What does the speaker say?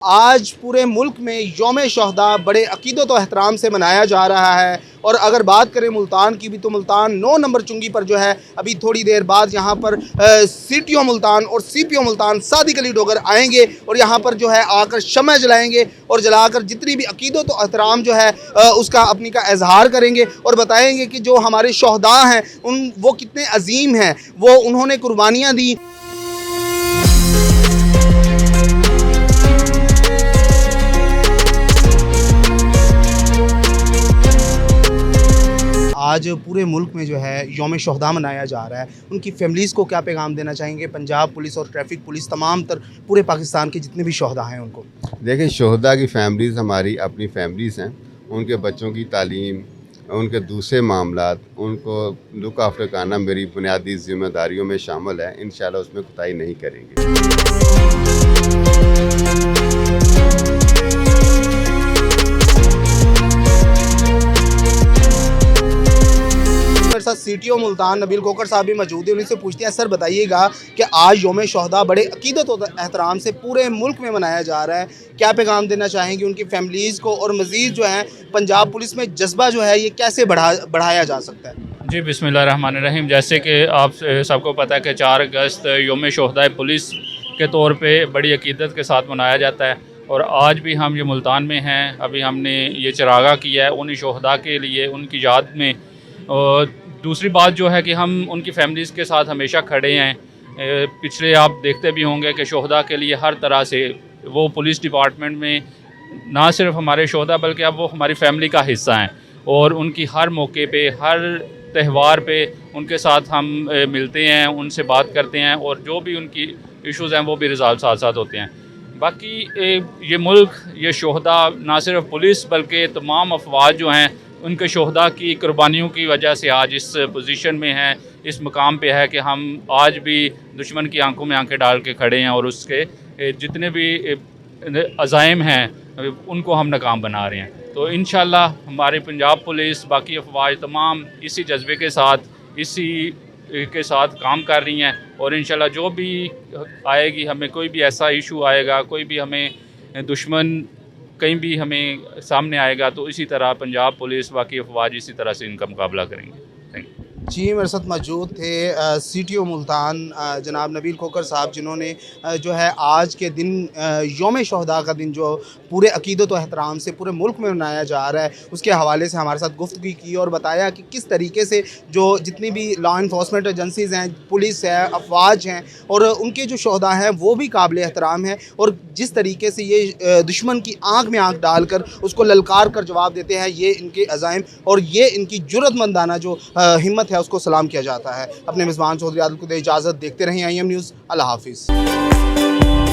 आज पूरे मुल्क में यौम शहदा बड़े अकीदत और एहतराम से मनाया जा रहा है। और अगर बात करें मुल्तान की भी तो मुल्तान 9 नंबर चुंगी पर जो है अभी थोड़ी देर बाद यहाँ पर CTO मुल्तान और CPO मुल्तान सादिक अली डोगर आएंगे और यहाँ पर जो है आकर शम्मा जलाएंगे और जलाकर जितनी भी अकीदत और एहतराम जो है उसका अपनी का इजहार करेंगे और बताएंगे कि जो हमारे शहदा हैं वो कितने अजीम हैं, वो उन्होंने कुर्बानियाँ दी। आज पूरे मुल्क में जो है यौम शहदा मनाया जा रहा है, उनकी फैमिलीज़ को क्या पैगाम देना चाहेंगे? पंजाब पुलिस और ट्रैफिक पुलिस तमाम पूरे पाकिस्तान के जितने भी शहदा हैं उनको। देखिए, शहदा की फैमिलीज़ हमारी अपनी फैमिलीज़ हैं। उनके बच्चों की तालीम, उनके दूसरे मामलात, उनको लुक आफ्टर करना मेरी बुनियादी जिम्मेदारियों में शामिल है। इंशाल्लाह उसमें कोताही नहीं करेंगे। मेरे साथ CTO मुल्तान नबील कोकर साहब भी मौजूद है, उनसे पूछते हैं। सर बताइएगा कि आज यौम शहदा बड़े अकीदत और एहतराम से पूरे मुल्क में मनाया जा रहा है, क्या पैगाम देना चाहेंगे उनकी फैमिलीज़ को और मज़ीद जो है पंजाब पुलिस में जज्बा जो है ये कैसे बढ़ाया जा सकता है? जी, बिस्मिल्लाहिर्रहमानिर्रहीम। जैसे कि आप सबको पता है कि 4 अगस्त यौम शहदा पुलिस के तौर पे बड़ी अकीदत के साथ मनाया जाता है और आज भी हम ये मुल्तान में हैं। अभी हमने ये चरागा किया है उन शहदा के लिए, उनकी याद में। और दूसरी बात जो है कि हम उनकी फैमिलीज़ के साथ हमेशा खड़े हैं। पिछले आप देखते भी होंगे कि शहदा के लिए हर तरह से वो पुलिस डिपार्टमेंट में ना सिर्फ हमारे शहदा बल्कि अब वो हमारी फैमिली का हिस्सा हैं और उनकी हर मौके पे, हर त्यौहार पे उनके साथ हम मिलते हैं, उनसे बात करते हैं और जो भी उनकी इश्यूज़ हैं वो भी रिजॉल्व साथ साथ होते हैं। बाकी ये मुल्क, ये शहदा ना सिर्फ पुलिस बल्कि तमाम अफवाज जो हैं उनके शहदा की कुर्बानियों की वजह से आज इस पोजीशन में है, इस मुकाम पे है कि हम आज भी दुश्मन की आंखों में आंखें डाल के खड़े हैं और उसके जितने भी अज़ाइम हैं उनको हम नाकाम बना रहे हैं। तो इंशाल्लाह हमारे पंजाब पुलिस, बाकी अफवाज तमाम इसी जज्बे के साथ, इसी के साथ काम कर रही हैं और इंशाल्लाह जो भी आएगी, हमें कोई भी ऐसा इशू आएगा, कोई भी हमें दुश्मन कहीं भी हमें सामने आएगा तो इसी तरह पंजाब पुलिस, बाकी अफवाज इसी तरह से इनका मुकाबला करेंगे। Thank you. जी, मेरे साथ मौजूद थे CTO मुल्तान जनाब नबील कोकर साहब, जिन्होंने जो है आज के दिन यौम शहदा का दिन जो पूरे अकीदत और एहतराम से पूरे मुल्क में मनाया जा रहा है उसके हवाले से हमारे साथ गुफ्तगू की और बताया कि किस तरीके से जो जितनी भी लॉ इन्फोर्समेंट एजेंसीज़ हैं, पुलिस है, अफवाज हैं और उनके जो शहदा हैं वो भी काबिल एहतराम हैं और जिस तरीके से ये दुश्मन की आँख में आँख डालकर उसको ललकार कर जवाब देते हैं, ये इनके अज़ाइम और ये इनकी जुर्रतमंदाना जो हिम्मत है उसको सलाम किया जाता है। अपने मेज़बान चौधरी आदिल को दे इजाज़त। देखते रहें IM न्यूज़। अल्लाह हाफिज़।